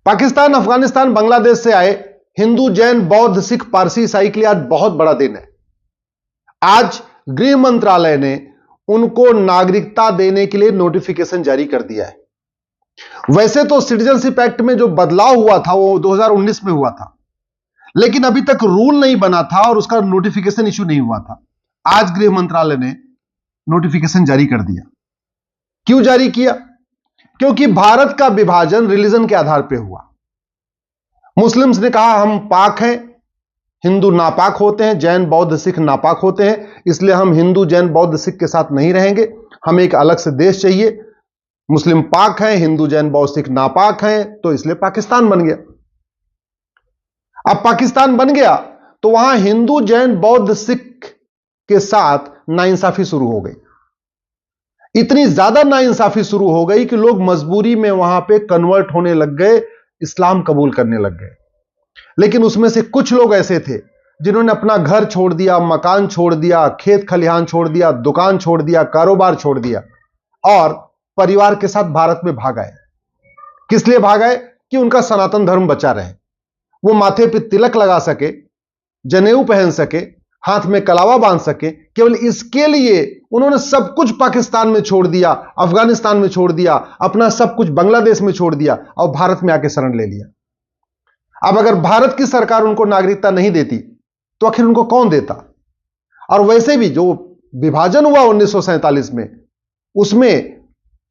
पाकिस्तान, अफगानिस्तान, बांग्लादेश से आए हिंदू, जैन, बौद्ध, सिख, पारसी, ईसाई के लिए आज बहुत बड़ा दिन है। आज गृह मंत्रालय ने उनको नागरिकता देने के लिए नोटिफिकेशन जारी कर दिया है। वैसे तो सिटीजनशिप एक्ट में जो बदलाव हुआ था वो 2019 में हुआ था, लेकिन अभी तक रूल नहीं बना था और उसका नोटिफिकेशन इशू नहीं हुआ था। आज गृह मंत्रालय ने नोटिफिकेशन जारी कर दिया। क्यों जारी किया? क्योंकि भारत का विभाजन रिलीजन के आधार पर हुआ। मुस्लिम्स ने कहा हम पाक हैं, हिंदू नापाक होते हैं, जैन, बौद्ध, सिख नापाक होते हैं, इसलिए हम हिंदू, जैन, बौद्ध, सिख के साथ नहीं रहेंगे, हमें एक अलग से देश चाहिए। मुस्लिम पाक हैं, हिंदू, जैन, बौद्ध, सिख नापाक हैं, तो इसलिए पाकिस्तान बन गया। अब पाकिस्तान बन गया तो वहां हिंदू, जैन, बौद्ध, सिख के साथ नाइंसाफी शुरू हो गई। इतनी ज्यादा नाइंसाफी शुरू हो गई कि लोग मजबूरी में वहां पे कन्वर्ट होने लग गए, इस्लाम कबूल करने लग गए। लेकिन उसमें से कुछ लोग ऐसे थे जिन्होंने अपना घर छोड़ दिया, मकान छोड़ दिया, खेत खलिहान छोड़ दिया, दुकान छोड़ दिया, कारोबार छोड़ दिया और परिवार के साथ भारत में भाग आए। किस लिए भाग आए? कि उनका सनातन धर्म बचा रहे, वो माथे पे तिलक लगा सके, जनेऊ पहन सके, हाथ में कलावा बांध सके। केवल इसके लिए उन्होंने सब कुछ पाकिस्तान में छोड़ दिया, अफगानिस्तान में छोड़ दिया, अपना सब कुछ बांग्लादेश में छोड़ दिया और भारत में आके शरण ले लिया। अब अगर भारत की सरकार उनको नागरिकता नहीं देती तो आखिर उनको कौन देता? और वैसे भी जो विभाजन हुआ 1947 में, उसमें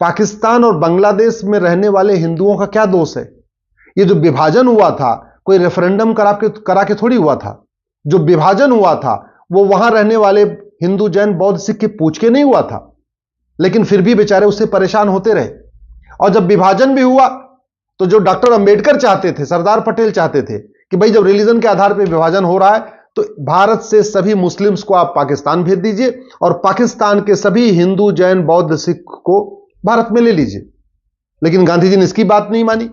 पाकिस्तान और बांग्लादेश में रहने वाले हिंदुओं का क्या दोष है? ये जो विभाजन हुआ था कोई रेफरेंडम करा के थोड़ी हुआ था। जो विभाजन हुआ था वो वहां रहने वाले हिंदू, जैन, बौद्ध, सिख के पूछ के नहीं हुआ था, लेकिन फिर भी बेचारे उससे परेशान होते रहे। और जब विभाजन भी हुआ तो जो डॉक्टर अंबेडकर चाहते थे, सरदार पटेल चाहते थे कि भाई जब रिलीजन के आधार पर विभाजन हो रहा है तो भारत से सभी मुस्लिम्स को आप पाकिस्तान भेज दीजिए और पाकिस्तान के सभी हिंदू, जैन, बौद्ध, सिख को भारत में ले लीजिए। लेकिन गांधी जी ने इसकी बात नहीं मानी।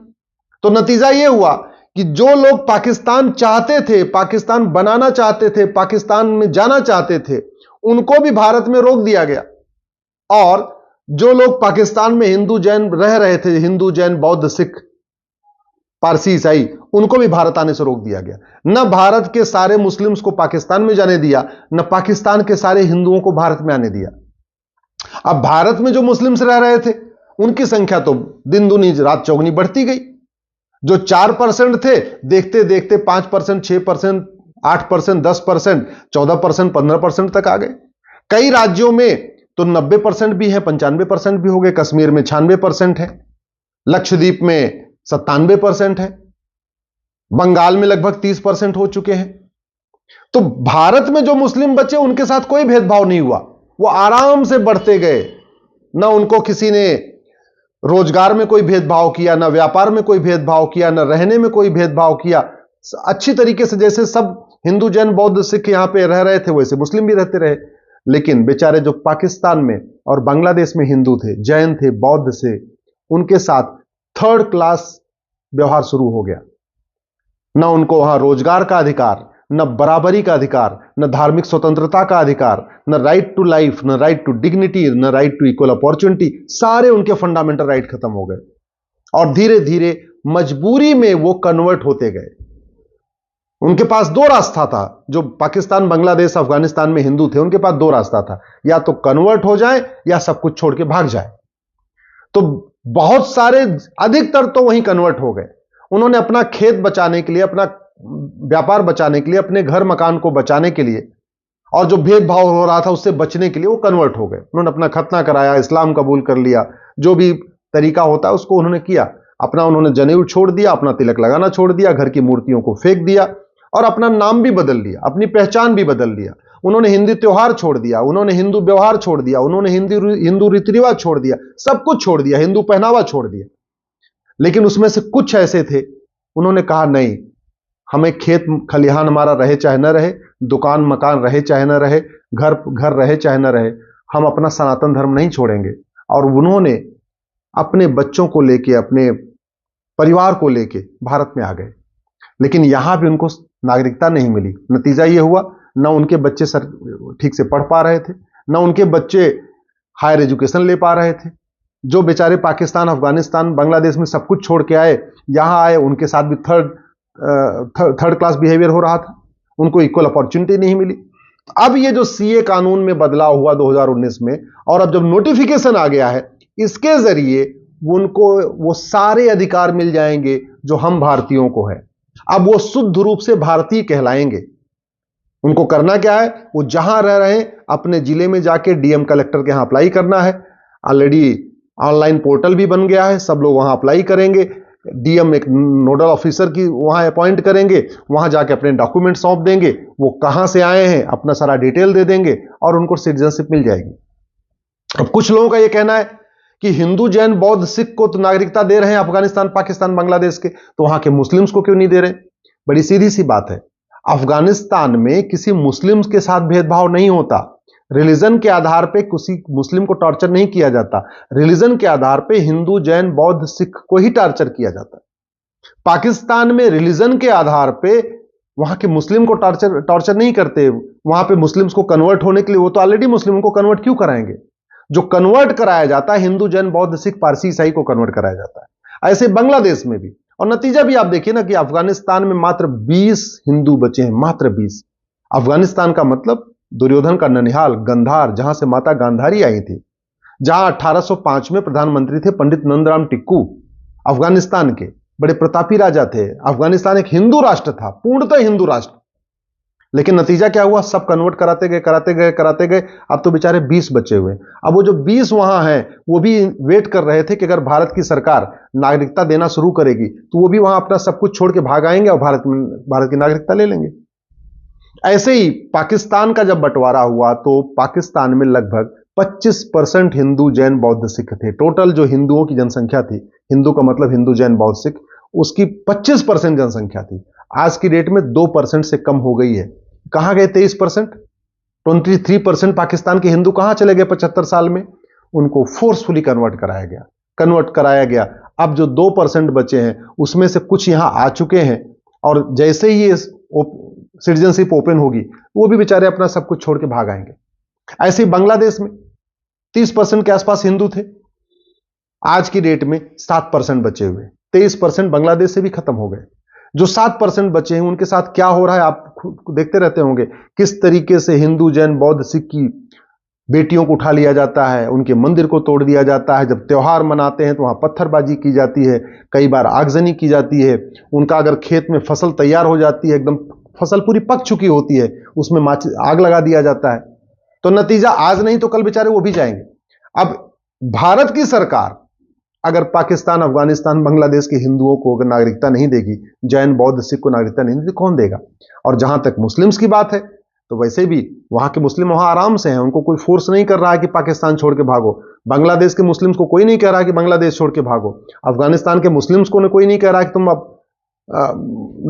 तो नतीजा यह हुआ कि जो लोग पाकिस्तान चाहते थे, पाकिस्तान बनाना चाहते थे, पाकिस्तान में जाना चाहते थे, उनको भी भारत में रोक दिया गया। और जो लोग पाकिस्तान में हिंदू, जैन रह रहे थे, हिंदू, जैन, बौद्ध, सिख, पारसी, ईसाई, उनको भी भारत आने से रोक दिया गया। न भारत के सारे मुस्लिम्स को पाकिस्तान में जाने दिया, न पाकिस्तान के सारे हिंदुओं को भारत में आने दिया। अब भारत में जो मुस्लिम्स रह रहे थे उनकी संख्या तो दिन दूनी रात चौगुनी बढ़ती गई। जो 4% थे, देखते देखते 5%, 6%, 8%, 10%, 14%, 15% तक आ गए। कई राज्यों में तो 90% भी है, 95% भी हो गए। कश्मीर में 96% है, लक्षद्वीप में 97% है, बंगाल में लगभग 30% हो चुके हैं। तो भारत में जो मुस्लिम बचे उनके साथ कोई भेदभाव नहीं हुआ, वो आराम से बढ़ते गए। ना उनको किसी ने रोजगार में कोई भेदभाव किया, ना व्यापार में कोई भेदभाव किया, ना रहने में कोई भेदभाव किया। अच्छी तरीके से जैसे सब हिंदू, जैन, बौद्ध, सिख यहां पे रह रहे थे वैसे मुस्लिम भी रहते रहे। लेकिन बेचारे जो पाकिस्तान में और बांग्लादेश में हिंदू थे, जैन थे, बौद्ध से, उनके साथ थर्ड क्लास व्यवहार शुरू हो गया। न उनको वहां रोजगार का अधिकार, न बराबरी का अधिकार, न धार्मिक स्वतंत्रता का अधिकार, न राइट टू लाइफ, न राइट टू डिग्निटी, न राइट टू इक्वल अपॉर्चुनिटी। सारे उनके फंडामेंटल राइट खत्म हो गए और धीरे धीरे मजबूरी में वो कन्वर्ट होते गए। उनके पास दो रास्ता था। जो पाकिस्तान, बांग्लादेश, अफगानिस्तान में हिंदू थे उनके पास दो रास्ता था, या तो कन्वर्ट हो जाए या सब कुछ छोड़ के भाग जाए। तो बहुत सारे, अधिकतर तो वहीं कन्वर्ट हो गए। उन्होंने अपना खेत बचाने के लिए, अपना व्यापार बचाने के लिए, अपने घर मकान को बचाने के लिए और जो भेदभाव हो रहा था उससे बचने के लिए वो कन्वर्ट हो गए। उन्होंने अपना खतना कराया, इस्लाम कबूल कर लिया, जो भी तरीका होता है उसको उन्होंने किया। अपना उन्होंने जनेऊ छोड़ दिया, अपना तिलक लगाना छोड़ दिया, घर की मूर्तियों को फेंक दिया और अपना नाम भी बदल लिया, अपनी पहचान भी बदल लिया। उन्होंने हिंदी त्योहार छोड़ दिया, उन्होंने हिंदू व्यवहार छोड़ दिया, उन्होंने हिंदू रीति रिवाज छोड़ दिया, सब कुछ छोड़ दिया, हिंदू पहनावा छोड़ दिया। लेकिन उसमें से कुछ ऐसे थे, उन्होंने कहा नहीं, हमें खेत खलिहान हमारा रहे चाहे न रहे, दुकान मकान रहे चाहे न रहे, घर रहे चाहे न रहे, हम अपना सनातन धर्म नहीं छोड़ेंगे। और उन्होंने अपने बच्चों को लेके, अपने परिवार को लेके भारत में आ गए। लेकिन यहां भी उनको नागरिकता नहीं मिली। नतीजा यह हुआ, ना उनके बच्चे ठीक से पढ़ पा रहे थे, ना उनके बच्चे हायर एजुकेशन ले पा रहे थे, जो बेचारे पाकिस्तान, अफगानिस्तान, बांग्लादेश में सब कुछ छोड़ के आए, यहां आए, उनके साथ भी थर्ड क्लास बिहेवियर हो रहा था, उनको इक्वल अपॉर्चुनिटी नहीं मिली। अब ये जो सीए कानून में बदलाव हुआ 2019 में, और अब जब नोटिफिकेशन आ गया है, इसके जरिए उनको वो सारे अधिकार मिल जाएंगे जो हम भारतीयों को है। अब वो शुद्ध रूप से भारतीय कहलाएंगे। उनको करना क्या है, वो जहां रह रहे हैं अपने जिले में जाके डीएम कलेक्टर के यहां अप्लाई करना है। ऑलरेडी ऑनलाइन पोर्टल भी बन गया है, सब लोग वहां अप्लाई करेंगे। डीएम एक नोडल ऑफिसर की वहां अपॉइंट करेंगे, वहां जाके अपने डॉक्यूमेंट सौंप देंगे, वो कहां से आए हैं अपना सारा डिटेल दे देंगे और उनको सिटीजनशिप मिल जाएगी। अब कुछ लोगों का यह कहना है कि हिंदू, जैन, बौद्ध, सिख को तो नागरिकता दे रहे हैं अफगानिस्तान, पाकिस्तान, बांग्लादेश के, तो वहां के मुस्लिम्स को क्यों नहीं दे रहे? बड़ी सीधी सी बात है, अफगानिस्तान में किसी मुस्लिम्स के साथ भेदभाव नहीं होता। रिलीजन के आधार पे किसी मुस्लिम को टॉर्चर नहीं किया जाता। रिलीजन के आधार पे हिंदू, जैन, बौद्ध, सिख को ही टॉर्चर किया जाता है। पाकिस्तान में रिलीजन के आधार पे वहां के मुस्लिम को टॉर्चर नहीं करते। वहां पे मुस्लिम्स को कन्वर्ट होने के लिए वो तो ऑलरेडी मुस्लिम को कन्वर्ट क्यों कराएंगे? जो कन्वर्ट कराया जाता है हिंदू, जैन, बौद्ध, सिख, पारसी, ईसाई को कन्वर्ट कराया जाता है। ऐसे बांग्लादेश में भी। और नतीजा भी आप देखिए ना कि अफगानिस्तान में मात्र 20 हिंदू बचे हैं, मात्र 20। अफगानिस्तान का मतलब दुर्योधन का ननिहाल, गंधार, जहां से माता गांधारी आई थी, जहां 1805 में प्रधानमंत्री थे पंडित नंदराम टिक्कू, अफगानिस्तान के बड़े प्रतापी राजा थे। अफगानिस्तान एक हिंदू राष्ट्र था, पूर्णतः हिंदू राष्ट्र। लेकिन नतीजा क्या हुआ? सब कन्वर्ट कराते गए कराते गए कराते गए, अब तो बेचारे 20 बचे हुए। अब वो जो 20 वहां हैं, वो भी वेट कर रहे थे कि अगर भारत की सरकार नागरिकता देना शुरू करेगी तो वो भी वहां अपना सब कुछ छोड़ के भाग आएंगे और भारत की नागरिकता ले लेंगे। ऐसे ही पाकिस्तान का जब बंटवारा हुआ तो पाकिस्तान में लगभग 25% हिंदू, जैन, बौद्ध, सिख थे। टोटल जो हिंदुओं की जनसंख्या थी, हिंदू का मतलब हिंदू, जैन, बौद्ध, सिख, उसकी 25% जनसंख्या थी। आज की डेट में 2% से कम हो गई है। कहां गए 23%? 23% पाकिस्तान के हिंदू कहां चले गए 75 साल में? उनको फोर्सफुली कन्वर्ट कराया गया। अब जो 2% बचे हैं उसमें से कुछ यहां आ चुके हैं और जैसे ही ये सिटीजनशिप ओपन होगी वो भी बेचारे अपना सब कुछ छोड़ के भाग आएंगे। ऐसे ही बांग्लादेश में 30% के आसपास हिंदू थे, आज की डेट में 7% बचे हुए। 23% बांग्लादेश से भी खत्म हो गए। जो 7% बचे हैं उनके साथ क्या हो रहा है आप देखते रहते होंगे, किस तरीके से हिंदू, जैन, बौद्ध, सिख की बेटियों को उठा लिया जाता है, उनके मंदिर को तोड़ दिया जाता है। जब त्योहार मनाते हैं तो वहां पत्थरबाजी की जाती है, कई बार आगजनी की जाती है। उनका अगर खेत में फसल तैयार हो जाती है, एकदम फसल पूरी पक चुकी होती है, उसमें आग लगा दिया जाता है। तो नतीजा आज नहीं तो कल बेचारे वो भी जाएंगे। अब भारत की सरकार अगर पाकिस्तान, अफगानिस्तान, बांग्लादेश के हिंदुओं को अगर नागरिकता नहीं देगी, जैन, बौद्ध, सिख को नागरिकता नहीं देगी, कौन देगा? और जहां तक मुस्लिम्स की बात है तो वैसे भी वहां के मुस्लिम वहां आराम से हैं, उनको कोई फोर्स नहीं कर रहा है कि पाकिस्तान छोड़ के भागो। बांग्लादेश के मुस्लिम्स को कोई नहीं कह रहा है कि बांग्लादेश छोड़ के भागो। अफगानिस्तान के मुस्लिम्स को कोई नहीं कह रहा है कि तुम अब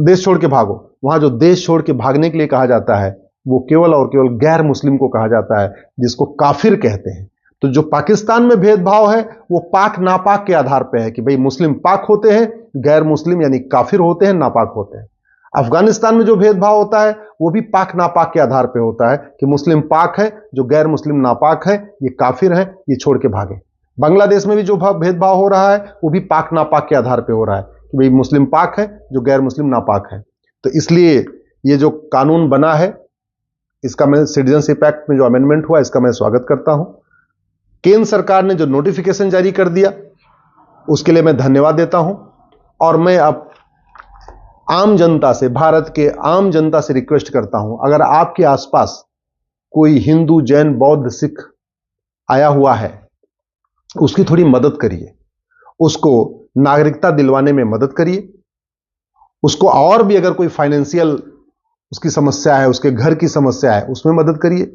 देश छोड़ के भागो। वहां जो देश छोड़ के भागने के लिए कहा जाता है वो केवल और केवल गैर मुस्लिम को कहा जाता है, जिसको काफिर कहते हैं। तो जो पाकिस्तान में भेदभाव है वो पाक नापाक के आधार पर है कि भाई मुस्लिम पाक होते हैं, गैर मुस्लिम यानी काफिर होते हैं, नापाक होते हैं। अफगानिस्तान में जो भेदभाव होता है वो भी पाक नापाक के आधार पर होता है कि मुस्लिम पाक है, जो गैर मुस्लिम नापाक है, ये काफिर है, ये छोड़ के भागे। बांग्लादेश में भी जो भेदभाव हो रहा है वो भी पाक नापाक के आधार पर हो रहा है कि भाई मुस्लिम पाक है, जो गैर मुस्लिम नापाक है। तो इसलिए ये जो कानून बना है, इसका मैं सिटीजनशिप एक्ट में जो अमेंडमेंट हुआ इसका मैं स्वागत करता हूं। केंद्र सरकार ने जो नोटिफिकेशन जारी कर दिया उसके लिए मैं धन्यवाद देता हूं। और मैं अब आम जनता से, भारत के आम जनता से रिक्वेस्ट करता हूं, अगर आपके आसपास कोई हिंदू, जैन, बौद्ध, सिख आया हुआ है, उसकी थोड़ी मदद करिए, उसको नागरिकता दिलवाने में मदद करिए। उसको और भी अगर कोई फाइनेंशियल उसकी समस्या है, उसके घर की समस्या है, उसमें मदद करिए।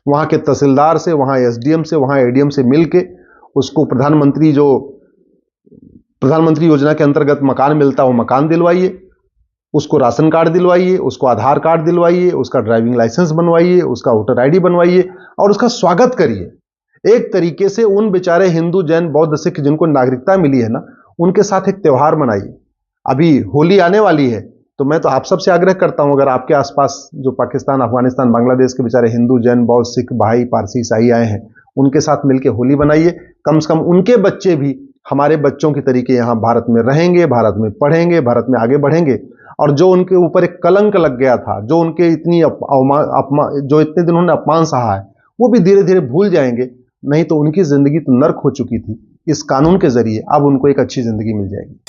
वहां के तहसीलदार से, वहां एसडीएम से, वहां एडीएम से मिलके उसको प्रधानमंत्री योजना के अंतर्गत मकान मिलता है वो मकान दिलवाइए, उसको राशन कार्ड दिलवाइए, उसको आधार कार्ड दिलवाइए, उसका ड्राइविंग लाइसेंस बनवाइए, उसका वोटर आईडी बनवाइए और उसका स्वागत करिए। एक तरीके से उन बेचारे हिंदू, जैन, बौद्ध, सिख जिनको नागरिकता मिली है ना, उनके साथ एक त्योहार मनाइए। अभी होली आने वाली है तो मैं तो आप सबसे आग्रह करता हूं, अगर आपके आसपास जो पाकिस्तान, अफगानिस्तान, बांग्लादेश के बेचारे हिंदू, जैन, बौद्ध, सिख भाई, पारसी, ईसाई आए हैं, उनके साथ मिलकर होली बनाइए। कम से कम उनके बच्चे भी हमारे बच्चों की तरीके यहाँ भारत में रहेंगे, भारत में पढ़ेंगे, भारत में आगे बढ़ेंगे। और जो उनके ऊपर एक कलंक लग गया था, जो उनके इतनी जो इतने दिन उन्होंने अपमान सहा है, वो भी धीरे धीरे भूल जाएंगे। नहीं तो उनकी जिंदगी तो नर्क हो चुकी थी, इस कानून के जरिए अब उनको एक अच्छी जिंदगी मिल जाएगी।